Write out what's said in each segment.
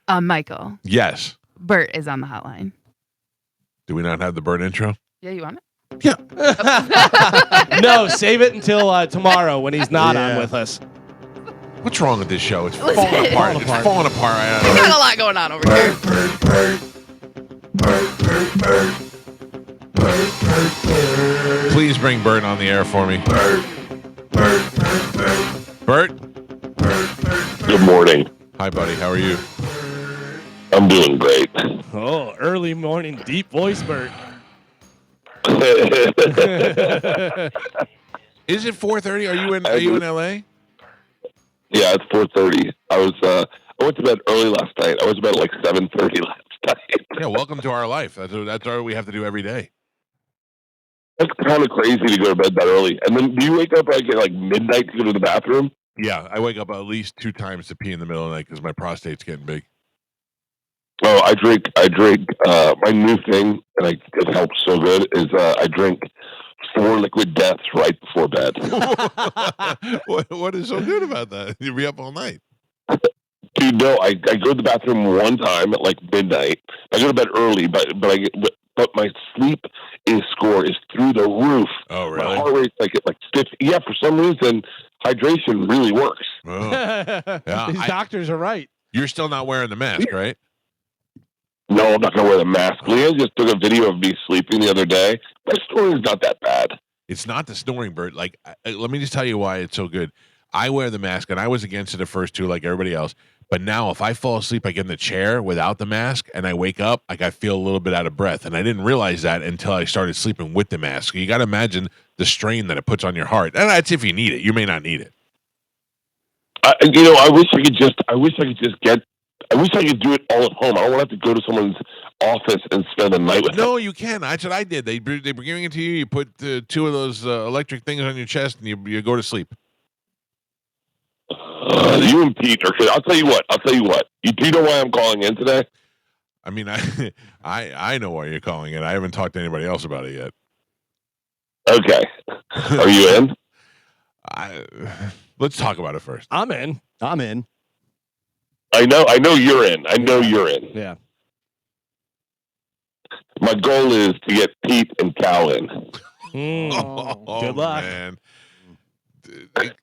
Michael. Yes. Bert is on the hotline. Do we not have the Bert intro? Yeah, you want it? Yeah. No, save it until tomorrow when he's not on with us. What's wrong with this show? It's Listen. falling apart. It's falling apart. We got a lot going on over here. Please bring Bert on the air for me. Bert? Good morning. Hi, buddy. How are you? I'm doing great. Oh, early morning, deep voice, Bert. Is it 4:30? Are you in LA? Yeah, it's 4:30. I went to bed early last night. I was to bed at like 7:30 last night. Yeah, welcome to our life. That's what we have to do every day. It's kind of crazy to go to bed that early. And then do you wake up at like midnight to go to the bathroom? Yeah, I wake up at least 2 times to pee in the middle of the night because my prostate's getting big. Oh, I drink. My new thing, and it helps so good, is I drink 4 liquid deaths right before bed. What is so good about that? You'll be up all night. Dude, no, I go to the bathroom one time at like midnight. I go to bed early, but my sleep score is through the roof. Oh, really? My heart rate's like 50. Yeah, for some reason, hydration really works. Oh. Yeah, These doctors are right. You're still not wearing the mask, right? No, I'm not going to wear the mask. Leah just took a video of me sleeping the other day. My snoring's not that bad. It's not the snoring, Bert. Like, let me just tell you why it's so good. I wear the mask, and I was against it at first, too, like everybody else. But now, if I fall asleep, I get in the chair without the mask, and I wake up, like I feel a little bit out of breath. And I didn't realize that until I started sleeping with the mask. You got to imagine the strain that it puts on your heart. And that's if you need it. You may not need it. I wish I could do it all at home. I don't want to have to go to someone's office and spend the night with them. No, you can. That's what I did. They were giving it to you. You put 2 of those electric things on your chest, and you go to sleep. You and Pete are good. I'll tell you what. Do you know why I'm calling in today? I mean, I know why you're calling it. I haven't talked to anybody else about it yet. Okay. Are you in? Let's talk about it first. I'm in. I know you're in. Yeah. My goal is to get Pete and Cal in. Good luck. Man.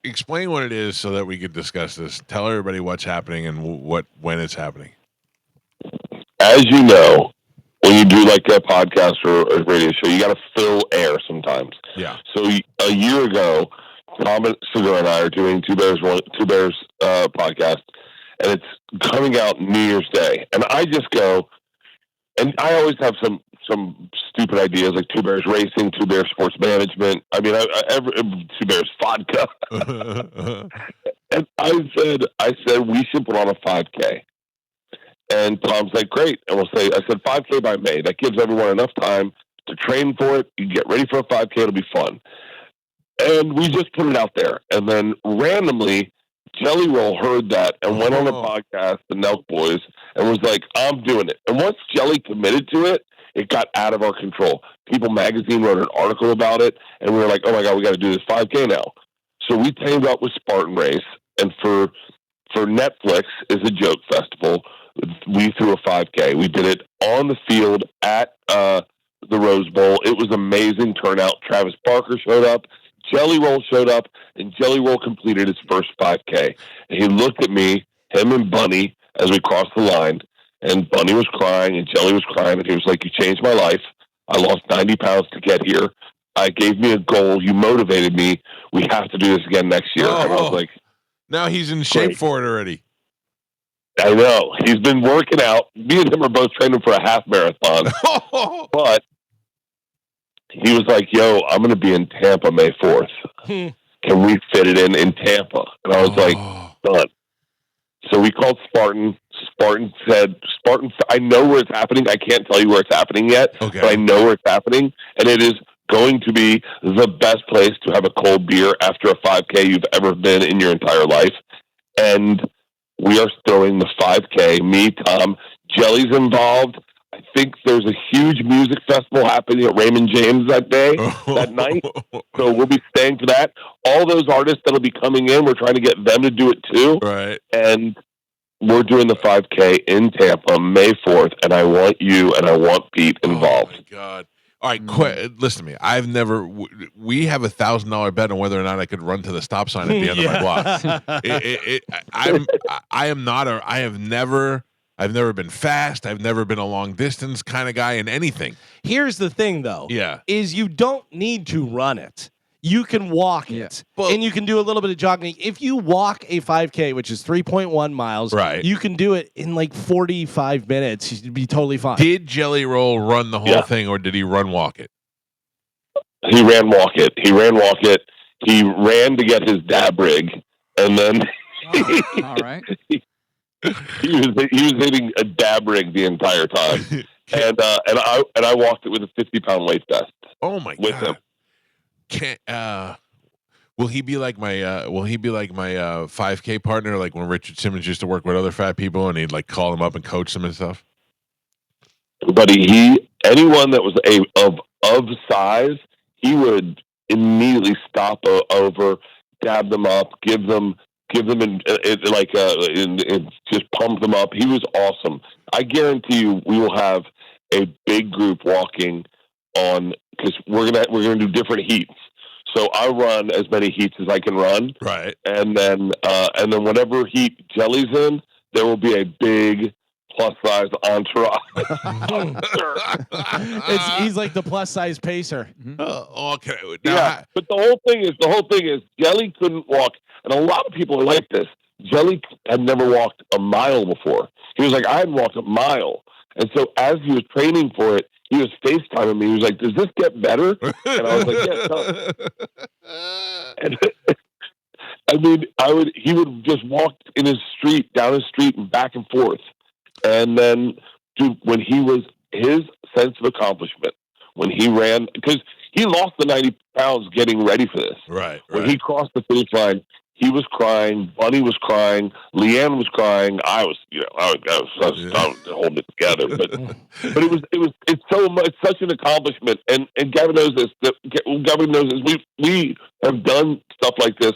Explain what it is so that we can discuss this. Tell everybody what's happening and when it's happening. As you know, when you do like a podcast or a radio show, you got to fill air sometimes. Yeah. So a year ago, Tom and Sugar and I are doing Two Bears podcast, and it's coming out New Year's Day. And I just go, and I always have some stupid ideas like Two Bears Racing, Two Bears Sports Management. I mean, Two Bears Vodka. And I said we should put on a 5K. And Tom's like, great. And I said 5K by May. That gives everyone enough time to train for it. You get ready for a 5K. It'll be fun. And we just put it out there. And then randomly, Jelly Roll heard that and went on a podcast, the Nelk Boys, and was like, I'm doing it. And once Jelly committed to it, it got out of our control. People Magazine wrote an article about it, and we were like, oh my God, we got to do this 5K now. So we teamed up with Spartan Race, and for Netflix is a joke festival. We threw a 5K. We did it on the field at the Rose Bowl. It was amazing turnout. Travis Barker showed up. Jelly Roll showed up, and Jelly Roll completed his first 5K. And he looked at me, him and Bunny, as we crossed the line, and Bunny was crying, and Jelly was crying, and he was like, you changed my life. I lost 90 pounds to get here. I gave me a goal. You motivated me. We have to do this again next year. And I was like, now he's in shape for it already. I know. He's been working out. Me and him are both training for a half marathon. But he was like, yo, I'm going to be in Tampa May 4th. Can we fit it in Tampa? And I was like, done. So we called Spartan. Spartan said, I know where it's happening. I can't tell you where it's happening yet, but I know where it's happening. And it is going to be the best place to have a cold beer after a 5K you've ever been in your entire life. And we are throwing the 5K. Me, Tom, Jelly's involved. I think there's a huge music festival happening at Raymond James that night. So we'll be staying for that. All those artists that'll be coming in, we're trying to get them to do it too. Right. And we're doing the 5K in Tampa May 4th, and I want you and I want Pete involved. Oh my God! All right, listen to me. I've never. We have $1,000 bet on whether or not I could run to the stop sign at the end of my block. I am not a. I have never. I've never been fast. I've never been a long distance kind of guy in anything. Here's the thing, though. Yeah. Is you don't need to run it. You can walk it. Well, and you can do a little bit of jogging. If you walk a 5K, which is 3.1 miles, right, you can do it in like 45 minutes. You'd be totally fine. Did Jelly Roll run the whole thing, or did he run walk it? He ran walk it. He ran walk it. He ran to get his dab rig, and then all right. He was hitting a dab rig the entire time, and I walked it with a 50-pound weight vest. Oh my with God! him. Will he be like my 5K partner? Like when Richard Simmons used to work with other fat people, and he'd like call them up and coach them and stuff. Buddy, anyone that was of size, he would immediately stop over, dab them up, give them and just pump them up. He was awesome. I guarantee you, we will have a big group walking on, because we're gonna do different heats. So I run as many heats as I can run, right? And then whatever heat Jelly's in, there will be a big plus size entourage. He's like the plus size pacer. Okay. Yeah, but the whole thing is Jelly couldn't walk, and a lot of people are like this. Jelly had never walked a mile before. He was like, I hadn't walked a mile, and so as he was training for it, he was FaceTiming me. He was like, "Does this get better?" And I was like, "Yeah." No. And I mean, he would just walk down his street, and back and forth. And then, dude, when he was his sense of accomplishment, when he ran, because he lost the 90 pounds getting ready for this. Right. When he crossed the finish line, he was crying. Bunny was crying. Leanne was crying. I was holding it together. But it's such an accomplishment. And Gavin knows this. We have done stuff like this.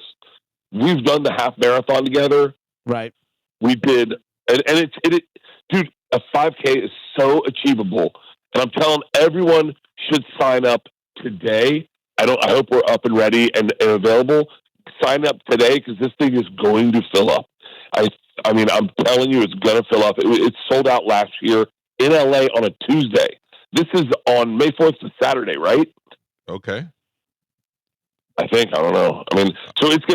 We've done the half marathon together. Right. We did, and dude, a 5K is so achievable. And I'm telling everyone should sign up today. I hope we're up and ready and available. Sign up today, because this thing is going to fill up. I mean, I'm telling you, it's going to fill up. It sold out last year in LA on a Tuesday. This is on May 4th to Saturday, right? Okay. I think. I don't know. I mean, so it's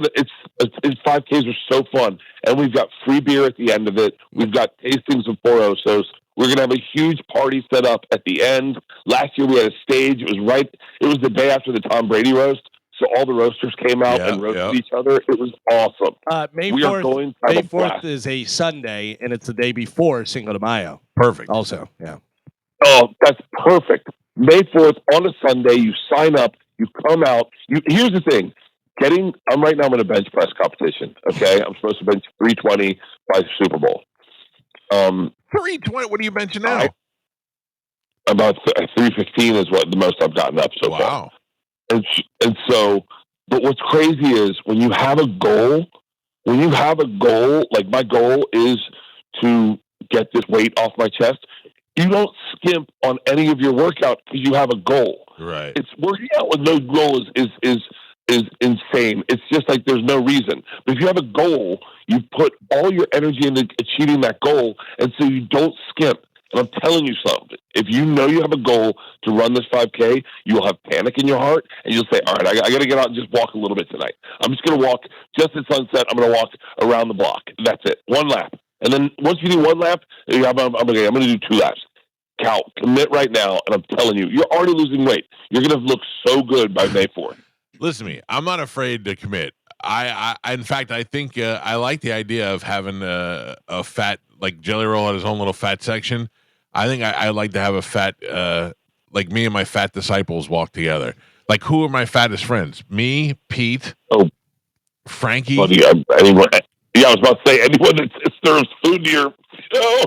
5Ks are so fun, and we've got free beer at the end of it. We've got tastings of Four Osos. We're gonna have a huge party set up at the end. Last year we had a stage. It was the day after the Tom Brady roast, so all the roasters came out and roasted each other. It was awesome. May 4th is a Sunday, and it's the day before Cinco de Mayo. Perfect. Also, yeah. Oh, that's perfect. May 4th on a Sunday. You sign up. You come out. Here's the thing. Right now I'm in a bench press competition. Okay, I'm supposed to bench 320 by the Super Bowl. 320. What are you benching now? About 315 is what the most I've gotten up so far. And so, but what's crazy is when you have a goal. Like my goal is to get this weight off my chest. You don't skimp on any of your workout because you have a goal. Right. It's working out with no goal is insane. It's just like there's no reason. But if you have a goal, you put all your energy into achieving that goal, and so you don't skimp. And I'm telling you something. If you know you have a goal to run this 5K, you'll have panic in your heart, and you'll say, all right, I got to get out and just walk a little bit tonight. I'm just going to walk just at sunset. I'm going to walk around the block. That's it. One lap. And then once you do one lap, I'm going to do 2 laps. Cal, commit right now, and I'm telling you, you're already losing weight. You're going to look so good by May 4th. Listen to me. I'm not afraid to commit. In fact, I think I like the idea of having a fat, like Jelly Roll had his own little fat section. I think I like to have a fat, like me and my fat disciples walk together. Like, who are my fattest friends? Me, Pete, Frankie. Buddy, anyone? Yeah, I was about to say anyone that serves food to your show.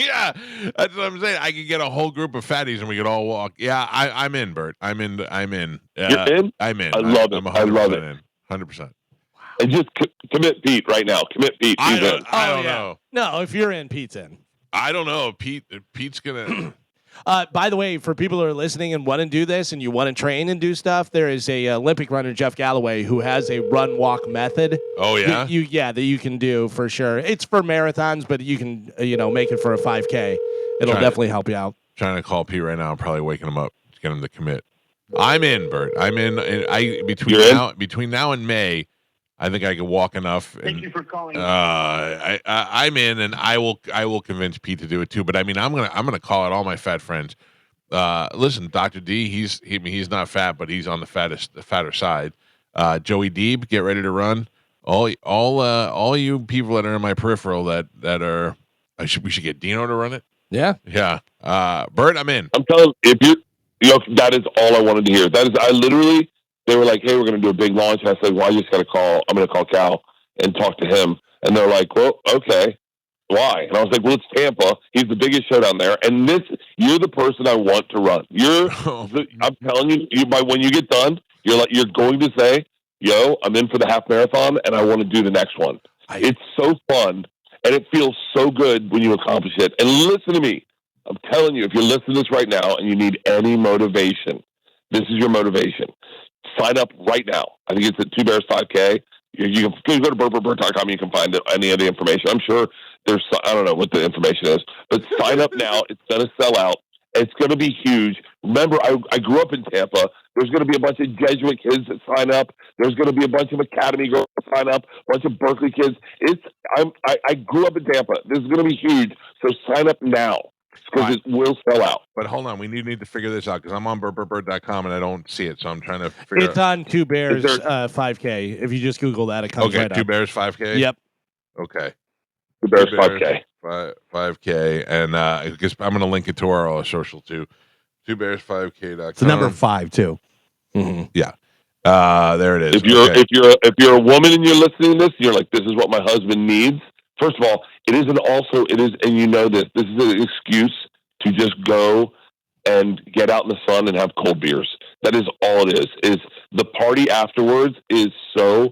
Yeah, that's what I'm saying. I could get a whole group of fatties and we could all walk. Yeah, I'm in, Bert. I'm in. You're in? I'm in. I love it. I'm 100% I love it. in. 100%. Wow. And just commit Pete right now. Commit Pete. I He's in. don't know. No, if you're in, Pete's in. I don't know. Pete's gonna. By the way, for people who are listening and want to do this and you want to train and do stuff, there is a Olympic runner, Jeff Galloway, who has a run-walk method. Oh, yeah? That you can do for sure. It's for marathons, but you can make it for a 5K. It'll definitely help you out. Trying to call Pete right now. I'm probably waking him up to get him to commit. I'm in, Bert. I'm in. Between now and May, I think I can walk enough. Thank you for calling. I'm in, and I will convince Pete to do it too. But I mean, I'm gonna call out all my fat friends. Listen, Dr. D, he's not fat, but he's on the fatter side. Joey Deeb, get ready to run. All you people that are in my peripheral that are, we should get Dino to run it. Yeah. Bert, I'm in. I'm telling you, that is all I wanted to hear. They were like, hey, we're going to do a big launch. And I said, well, I'm going to call Cal and talk to him. And they're like, well, okay, why? And I was like, well, it's Tampa. He's the biggest show down there. And you're the person I want to run. I'm telling you, when you get done, you're going to say, yo, I'm in for the half marathon and I want to do the next one. It's so fun. And it feels so good when you accomplish it. And listen to me. I'm telling you, if you're listening to this right now and you need any motivation, this is your motivation. Sign up right now. I think it's at 2 Bears 5K. You can go to bertbertbert.com. You can find any of the information. I'm sure I don't know what the information is, but sign up now. It's going to sell out. It's going to be huge. Remember, I grew up in Tampa. There's going to be a bunch of Jesuit kids that sign up. There's going to be a bunch of Academy girls that sign up, a bunch of Berkeley kids. I grew up in Tampa. This is going to be huge. So sign up now. Because it will sell out. But hold on, we need to figure this out because I'm on bertbertbert.com and I don't see it, so I'm trying to figure It's on 2 Bears 5K. If you just Google that, it comes right up. 2 Bears 5K? Yep. Okay. 2 Bears 5K. 5K, and I guess I'm going to link it to our social too. 2bears5k.com. It's the number 5 too. Mm-hmm. Yeah. There it is. If you're a woman and you're listening to this, you're like, this is what my husband needs. First of all, it is, and you know this is an excuse to just go and get out in the sun and have cold beers. That is all it is. Is the party afterwards is so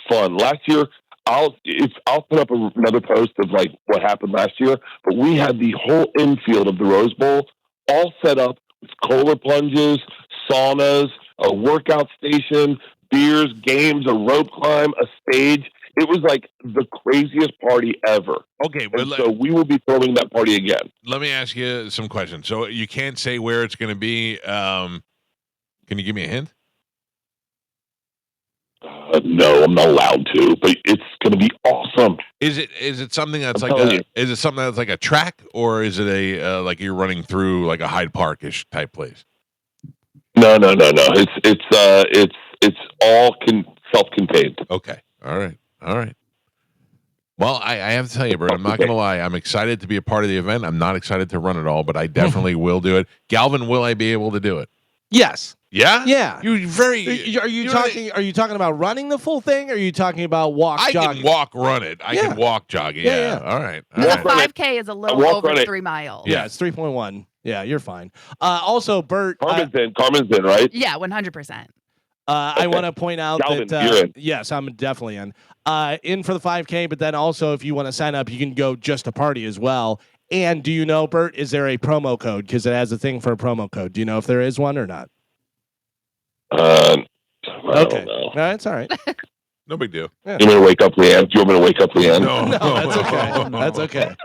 fun. Last year, I'll put up another post of like what happened last year, but we had the whole infield of the Rose Bowl all set up with cola plunges, saunas, a workout station, beers, games, a rope climb, a stage. It was like the craziest party ever. Okay, but so we will be throwing that party again. Let me ask you some questions. So you can't say where it's going to be. Can you give me a hint? No, I'm not allowed to. But it's going to be awesome. Is it something that's is it something that's like a track, or is it a like you're running through like a Hyde Park-ish type place? No. It's all self-contained. Okay. All right. Well, I have to tell you, Bert, I'm not going to lie. I'm excited to be a part of the event. I'm not excited to run it all, but I definitely will do it. Galvin, will I be able to do it? Yes. Yeah? Yeah. Are you talking about running the full thing, or are you talking about jogging? I can walk, run it. I can walk jogging. Yeah. All right. The 5K is a little over 3 miles. Yeah, it's 3.1. Yeah, you're fine. Also, Bert. Carmen's in, right? Yeah, 100%. I want to point out Galvin, that you're in. yes, I'm definitely in for the 5K. But then also, if you want to sign up, you can go just to party as well. And do you know, Bert, is there a promo code? Because it has a thing for a promo code. Do you know if there is one or not? Okay. No, it's all right. No big deal. Yeah. You want me to wake up Leanne? Do you want me to wake up Leanne? No, that's okay. That's okay.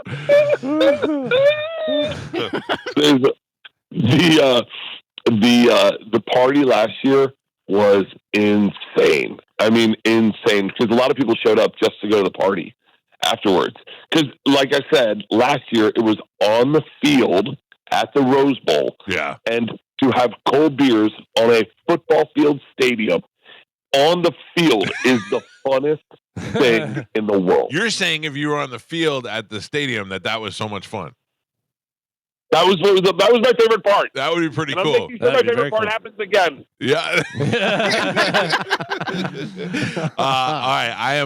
The party last year was insane. I mean, insane, because a lot of people showed up just to go to the party afterwards. Because, like I said, last year it was on the field at the Rose Bowl. Yeah. And to have cold beers on a football field stadium on the field is the funnest thing in the world. You're saying if you were on the field at the stadium that was so much fun. That was my favorite part. That would be pretty and cool. I'm making sure my favorite part happens again. Yeah. All right. I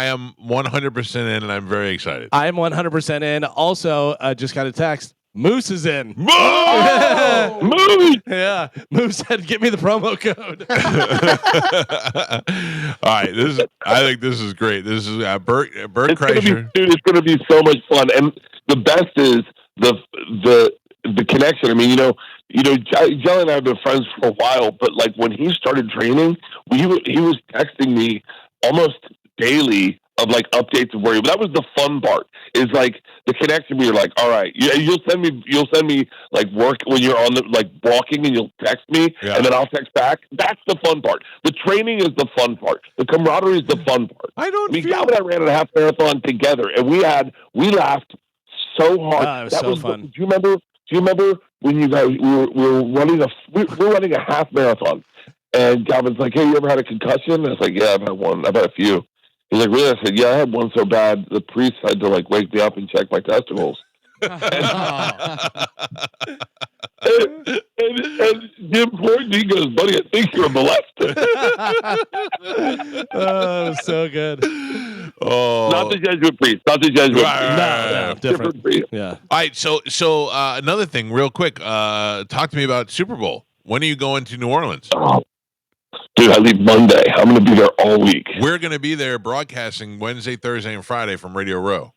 am 100% in, and I'm very excited. I am 100% in. Also, just got a text. Moose is in. Moose! Moose! Yeah. Moose said, "Give me the promo code." All right, I think this is great. This is Bert Kreischer. It's going to be so much fun, and the best is the connection. I mean, Jelly and I have been friends for a while, but like when he started training, he was texting me almost daily of like updates of where he. That was the fun part. Is like the connection. Where you're like, all right, you'll send me like work when you're on the like walking, and you'll text me, and then I'll text back. That's the fun part. The training is the fun part. The camaraderie is the fun part. Calvin and I ran a half marathon together, and we laughed so hard. That was so fun. Do you remember when you guys we were running a half marathon, and Calvin's like, "Hey, you ever had a concussion?" And I was like, "Yeah, I've had one. I've had a few." He's like, "Really?" I said, "Yeah, I had one so bad the priest had to like wake me up and check my testicles." and Jim Ford, he goes, "Buddy, I think you're molested." Oh, so good. Oh, not the Jesuit priest. Not the Jesuit priest. No, different priest. Yeah. All right. So another thing, real quick. Talk to me about Super Bowl. When are you going to New Orleans? Dude, I leave Monday. I'm going to be there all week. We're going to be there broadcasting Wednesday, Thursday, and Friday from Radio Row.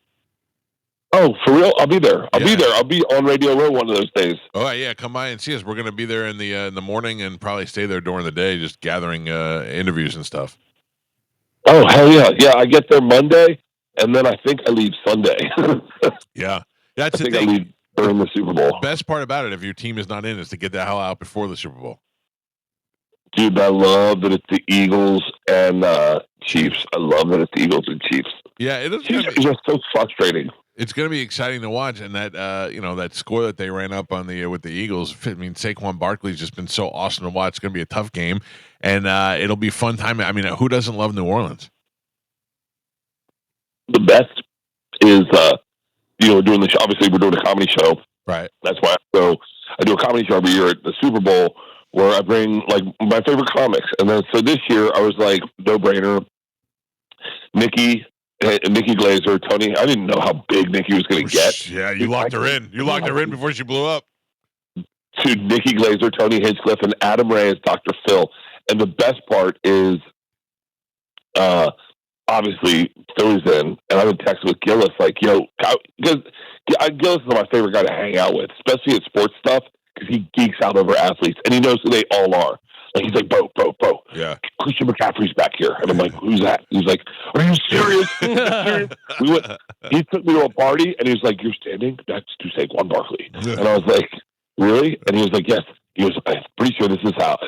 Oh, for real? I'll be there. I'll be there. I'll be on Radio Row one of those days. Oh, yeah. Come by and see us. We're going to be there in the morning and probably stay there during the day, just gathering interviews and stuff. Oh, hell yeah. Yeah, I get there Monday, and then I think I leave Sunday. Yeah. That's the thing. thing. I leave during the Super Bowl. Best part about it, if your team is not in, is to get the hell out before the Super Bowl. Dude, I love that it's the Eagles and Chiefs. I love that it's the Eagles and Chiefs. Yeah, it is. Chiefs are just so frustrating. It's going to be exciting to watch, and that that score that they ran up on with the Eagles. I mean, Saquon Barkley's just been so awesome to watch. It's going to be a tough game, and it'll be a fun time. I mean, who doesn't love New Orleans? The best is doing the show. Obviously, we're doing a comedy show, right? That's why I do a comedy show every year at the Super Bowl, where I bring like my favorite comics, and then so this year I was like, no brainer, Nikki Glaser, Tony. I didn't know how big Nikki was going to get. Yeah, you locked her in. You locked her in before she blew up. To Nikki Glaser, Tony Hinchcliffe, and Adam Ray as Dr. Phil. And the best part is, obviously, Philly's in, and I've been texting with Gillis like, yo, because Gillis is my favorite guy to hang out with, especially at sports stuff, because he geeks out over athletes, and he knows who they all are. Like, he's like, bro. Yeah. Christian McCaffrey's back here. And I'm like, who's that? He's like, are you serious? He took me to a party, and he was like, you're standing next to Saquon Barkley. And I was like, really? And he was like, yes. He was, I'm pretty sure this is his house.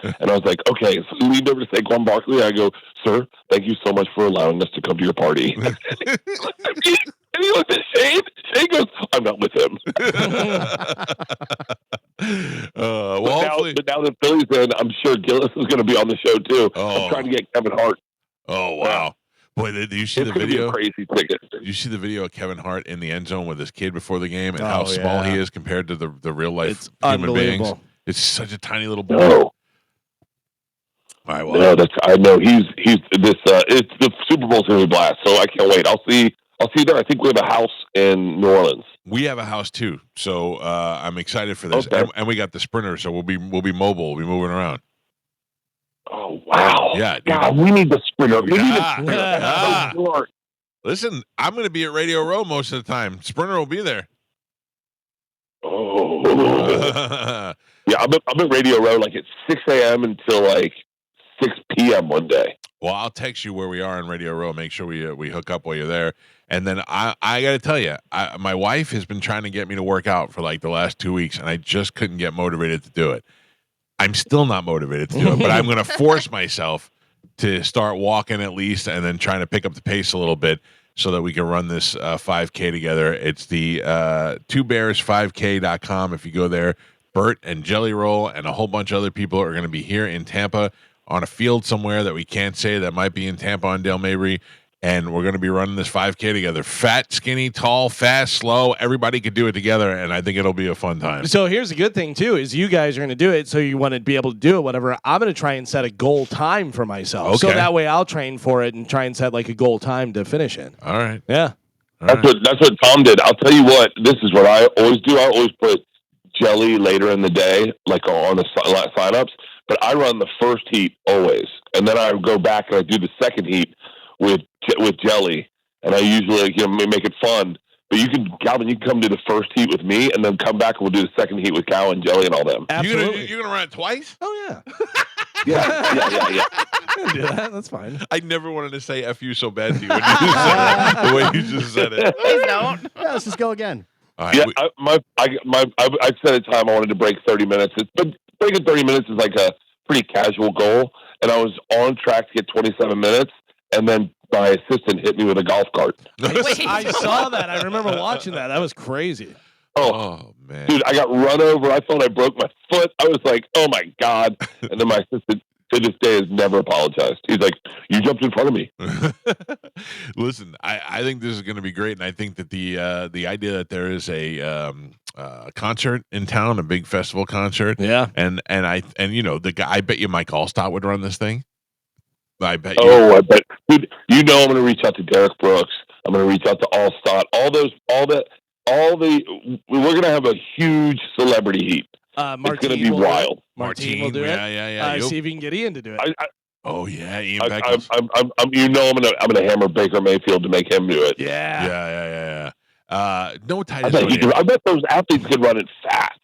And I was like, okay. So he leaned over to Saquon Barkley. I go, sir, thank you so much for allowing us to come to your party. And he looked at Shane. Shane goes, I'm not with him. But now that Philly's in, I'm sure Gillis is going to be on the show too. I'm trying to get Kevin Hart. Oh, wow. Boy, did you see the video? Crazy ticket. Did you see the video of Kevin Hart in the end zone with his kid before the game and how small he is compared to the real life human beings? It's such a tiny little boy. No. All right, well, no, I know he's this. It's the Super Bowl's going to be a blast, so I can't wait. I'll see you there. I think we have a house in New Orleans. We have a house too, so I'm excited for this. Okay. And we got the Sprinter, so we'll be mobile. We'll be moving around. Oh wow! Yeah, God, we need the Sprinter. We need the Sprinter. Listen, I'm going to be at Radio Row most of the time. Sprinter will be there. Oh, yeah. I'm at Radio Row like at 6 a.m. until like 6 p.m. one day. Well, I'll text you where we are in Radio Row. Make sure we hook up while you're there. And then I got to tell you, my wife has been trying to get me to work out for like the last 2 weeks, and I just couldn't get motivated to do it. I'm still not motivated to do it, but I'm going to force myself to start walking at least, and then trying to pick up the pace a little bit so that we can run this 5K together. It's the twobears5k.com. If you go there, Bert and Jelly Roll and a whole bunch of other people are going to be here in Tampa on a field somewhere that we can't say, that might be in Tampa on Dale Mabry. And we're going to be running this 5K together. Fat, skinny, tall, fast, slow. Everybody could do it together, and I think it'll be a fun time. So here's the good thing, too, is you guys are going to do it, so you want to be able to do it, whatever. I'm going to try and set a goal time for myself. Okay. So that way I'll train for it and try and set like a goal time to finish in. All right. Yeah. All That's what Tom did. I'll tell you what. This is what I always do. I always put jelly later in the day, like on the signups. But I run the first heat always, and then I go back and I do the second heat with jelly, and I usually make it fun. But Calvin, you can come do the first heat with me, and then come back and we'll do the second heat with Cal and Jelly and all them. Absolutely. You're gonna run it twice? Oh yeah. Yeah. Do that. That's fine. I never wanted to say "f you" so bad to you when you just said it, the way you just said it. Please don't. Yeah, let's just go again. All right, Yeah, I set a time I wanted to break 30 minutes. But breaking 30 minutes is like a pretty casual goal, and I was on track to get 27 minutes, and then my assistant hit me with a golf cart. I saw that. I remember watching that. That was crazy. Oh man, Dude, I got run over. I thought I broke my foot. I was like, oh my God. And then my assistant to this day has never apologized. He's like, you jumped in front of me. Listen, I think this is going to be great, and I think that the idea that there is a concert in town, a big festival concert, Yeah. and you know the guy. I bet you Mike Allstott would run this thing. I bet. I bet. Dude, I'm going to reach out to Derek Brooks. I'm going to reach out to Allstott. We're going to have a huge celebrity heat. It's going to be wild. Martine will do it. Yeah. See if you can get Ian to do it. Oh yeah, Ian Beckles. I'm gonna hammer Baker Mayfield to make him do it. Yeah. No tight. I bet those athletes could run it fast.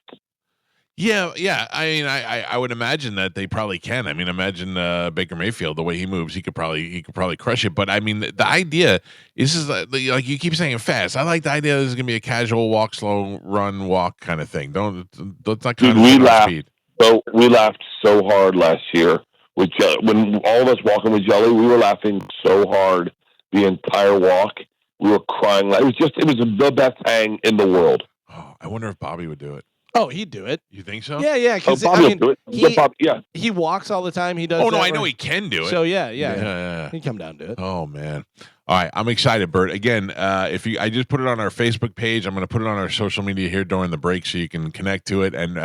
Yeah. I mean, I would imagine that they probably can. I mean, imagine Baker Mayfield, the way he moves, he could probably crush it. But I mean, the idea is like you keep saying fast. I like the idea this is gonna be a casual walk, slow run, walk kind of thing. Let's not kind of speed. So we laughed so hard last year with when all of us walking with Jelly. We were laughing so hard the entire walk. We were crying. It was the best hang in the world. Oh, I wonder if Bobby would do it. Oh, he'd do it. You think so? Yeah. Because Bobby will do it. he walks all the time. He does. Oh no, I know he can do it. So yeah. He'd come down and do it. Oh man. All right, I'm excited, Bert. Again, I just put it on our Facebook page. I'm going to put it on our social media here during the break so you can connect to it. And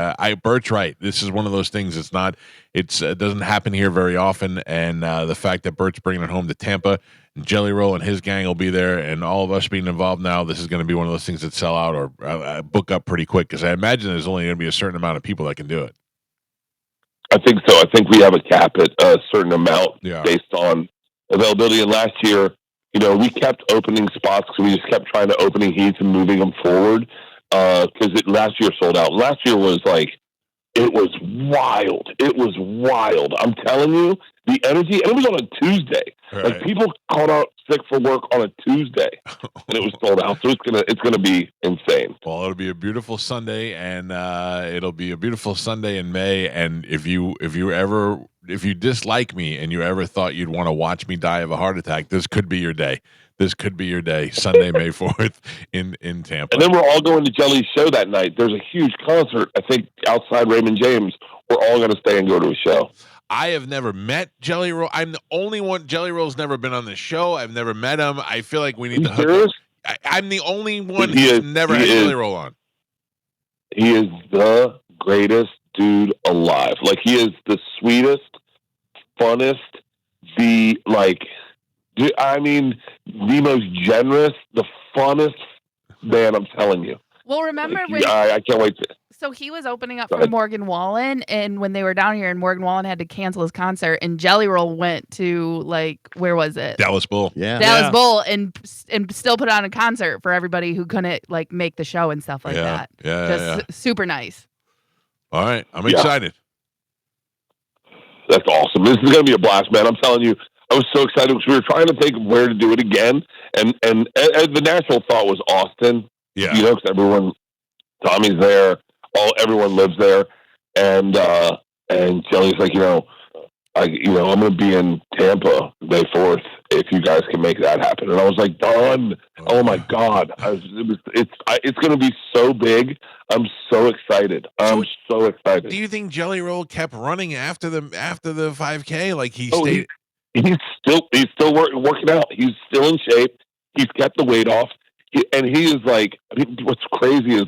Bert's right. This is one of those things. It doesn't happen here very often. And the fact that Bert's bringing it home to Tampa, and Jelly Roll and his gang will be there, and all of us being involved now, this is going to be one of those things that sell out or book up pretty quick. Because I imagine there's only going to be a certain amount of people that can do it. I think so. I think we have a cap at a certain amount based on availability. And last year, we kept opening spots because we just kept trying to opening heats and moving them forward because last year sold out. Last year was it was wild. It was wild. I'm telling you, the energy, and it was on a Tuesday. Right. Like people called out sick for work on a Tuesday, and it was sold out. So it's gonna be insane. Well, it'll be a beautiful Sunday, and it'll be a beautiful Sunday in May. And if you dislike me and you ever thought you'd want to watch me die of a heart attack, this could be your day. This could be your day, Sunday, May 4th in Tampa. And then we're all going to Jelly's show that night. There's a huge concert, I think, outside Raymond James. We're all going to stay and go to a show. I have never met Jelly Roll. I'm the only one. Jelly Roll's never been on the show. I've never met him. I feel like we need to hook up. I'm the only one who's never had Jelly Roll on. He is the greatest dude alive. Like, he is the sweetest, funnest, the most generous, the funnest man, I'm telling you. Well, remember when I can't wait to. So he was opening up for Morgan Wallen, and when they were down here, and Morgan Wallen had to cancel his concert, and Jelly Roll went to where was it? Dallas Bull. Yeah. Dallas Bull, and still put on a concert for everybody who couldn't make the show and stuff like that. Yeah. Super nice. All right, I'm excited. That's awesome. This is going to be a blast, man. I'm telling you. I was so excited because we were trying to think of where to do it again, and the natural thought was Austin. Yeah, because Tommy's there, everyone lives there, and Jelly's like, I'm going to be in Tampa May 4th if you guys can make that happen, and I was like, done. Oh my God, it's going to be so big. I'm so excited. I'm so excited. Do you think Jelly Roll kept running after the 5K? Like he stayed. He's still working out. He's still in shape. He's kept the weight off. And he is what's crazy is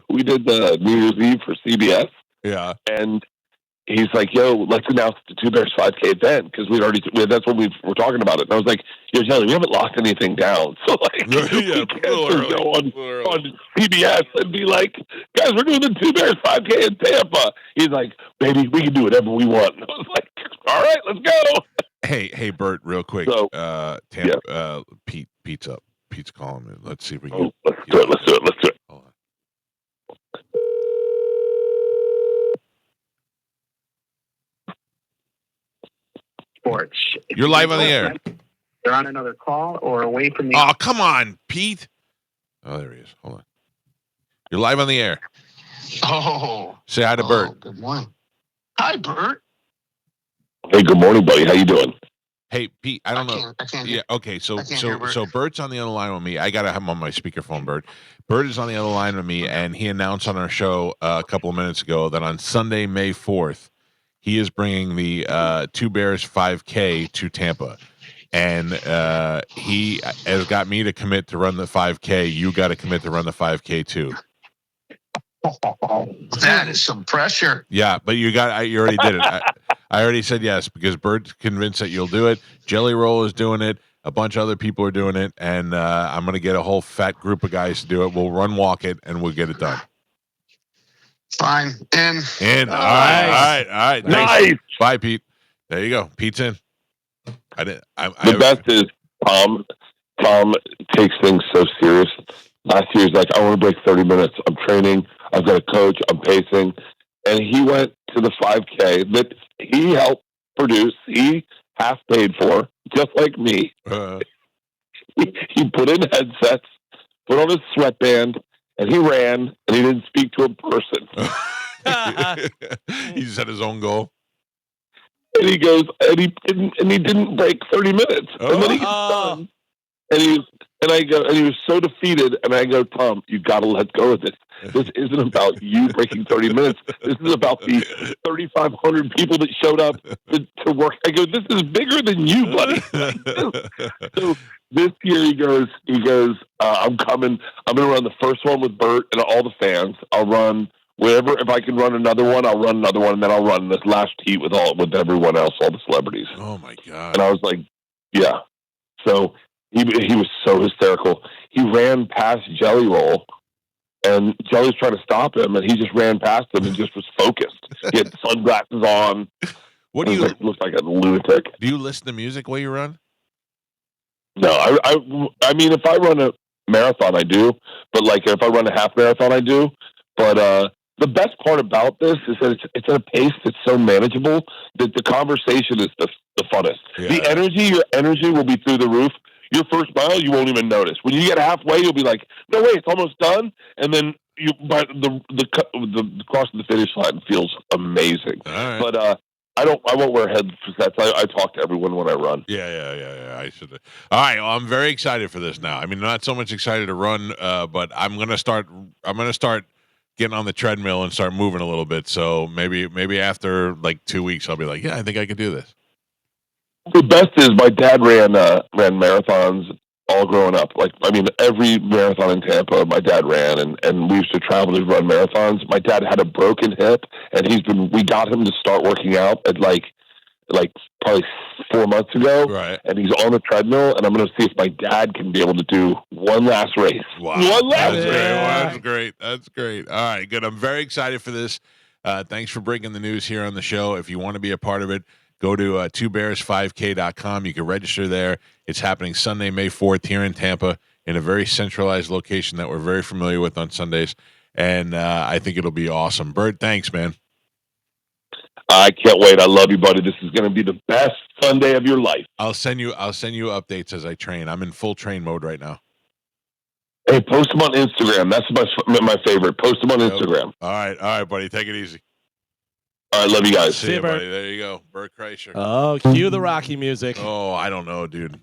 we did the New Year's Eve for CBS. Yeah. And he's like, "Yo, let's announce the Two Bears 5K then," because that's what we were talking about it. And I was like, "You're telling me we haven't locked anything down, so like, Yeah, we can't just go on early. PBS and be like, guys, we're doing the Two Bears 5K in Tampa." He's like, "Baby, we can do whatever we want." And I was like, "All right, let's go." Hey, Bert, real quick. So, Tampa, Pete's up. Pete's calling me. Let's see if we can. Let's do it. Let's do it. Hold on. Sports. You're live on the air. They're on another call or away from the. Oh, come on, Pete. Oh, there he is. Hold on. You're live on the air. Oh. Say hi to Bert. Good morning. Hi, Bert. Hey, good morning, buddy. How you doing? Hey, Pete. I don't know. I can't. Yeah. Okay. So hear Bert. Bert's on the other line with me. I gotta have him on my speakerphone. Bert is on the other line with me, and he announced on our show a couple of minutes ago that on Sunday, May 4th, he is bringing the Two Bears 5K to Tampa, and he has got me to commit to run the 5K. You got to commit to run the 5K too. That is some pressure. Yeah, but you already did it. I already said yes because Bert's convinced that you'll do it. Jelly Roll is doing it. A bunch of other people are doing it, and I'm going to get a whole fat group of guys to do it. We'll walk it, and we'll get it done. Fine. In. All right. Nice. Bye, Pete. There you go. Pete's in. The best is Tom. Tom takes things so serious. Last year, he's like, "I want to break 30 minutes. I'm training. I've got a coach. I'm pacing." And he went to the 5K that he helped produce. He half paid for, just like me. He put in headsets, put on his sweatband, and he ran, and he didn't speak to a person. He set his own goal. And he goes, and he didn't break 30 minutes. And then he gets done. And he was so defeated. And I go, "Tom, you got to let go of this. This isn't about you breaking 30 minutes. This is about the 3,500 people that showed up to work." I go, "This is bigger than you, buddy." So this year he goes, "I'm coming. I'm going to run the first one with Bert and all the fans. I'll run wherever. If I can run another one, I'll run another one. And then I'll run this last heat with everyone else, all the celebrities." Oh my God. And I was like, "Yeah." So he was so hysterical. He ran past Jelly Roll, and Jelly's trying to stop him, and he just ran past him and just was focused. He had sunglasses on. What do you looked like a lunatic? Do you listen to music while you run? No, I mean, if I run a marathon, I do. But like, if I run a half marathon, I do. But the best part about this is that it's at a pace that's so manageable that the conversation is the funnest. Yeah. Your energy will be through the roof. Your first mile, you won't even notice. When you get halfway, you'll be like, "No way, it's almost done." And then but the crossing the finish line feels amazing. Right. But I won't wear headsets. I talk to everyone when I run. Yeah. I should. All right. Well, I'm very excited for this now. I mean, not so much excited to run, but I'm gonna start getting on the treadmill and start moving a little bit. So maybe after like 2 weeks, I'll be like, "Yeah, I think I could do this." The best is my dad ran marathons all growing up. Like, I mean, every marathon in Tampa, my dad ran, and we used to travel to run marathons. My dad had a broken hip, and we got him to start working out at like probably 4 months ago. Right. And he's on the treadmill, and I'm going to see if my dad can be able to do one last race. Wow. One last race. That's great. All right, good. I'm very excited for this. Thanks for breaking the news here on the show. If you want to be a part of it, go to twobears5k.com. You can register there. It's happening Sunday, May 4th here in Tampa in a very centralized location that we're very familiar with on Sundays. And I think it'll be awesome. Bert, thanks, man. I can't wait. I love you, buddy. This is going to be the best Sunday of your life. I'll send you updates as I train. I'm in full train mode right now. Hey, post them on Instagram. That's my favorite. Post them on Instagram. All right, buddy. Take it easy. All right, love you guys. See you, buddy. There you go. Bert Kreischer. Oh, cue the Rocky music. Oh, I don't know, dude.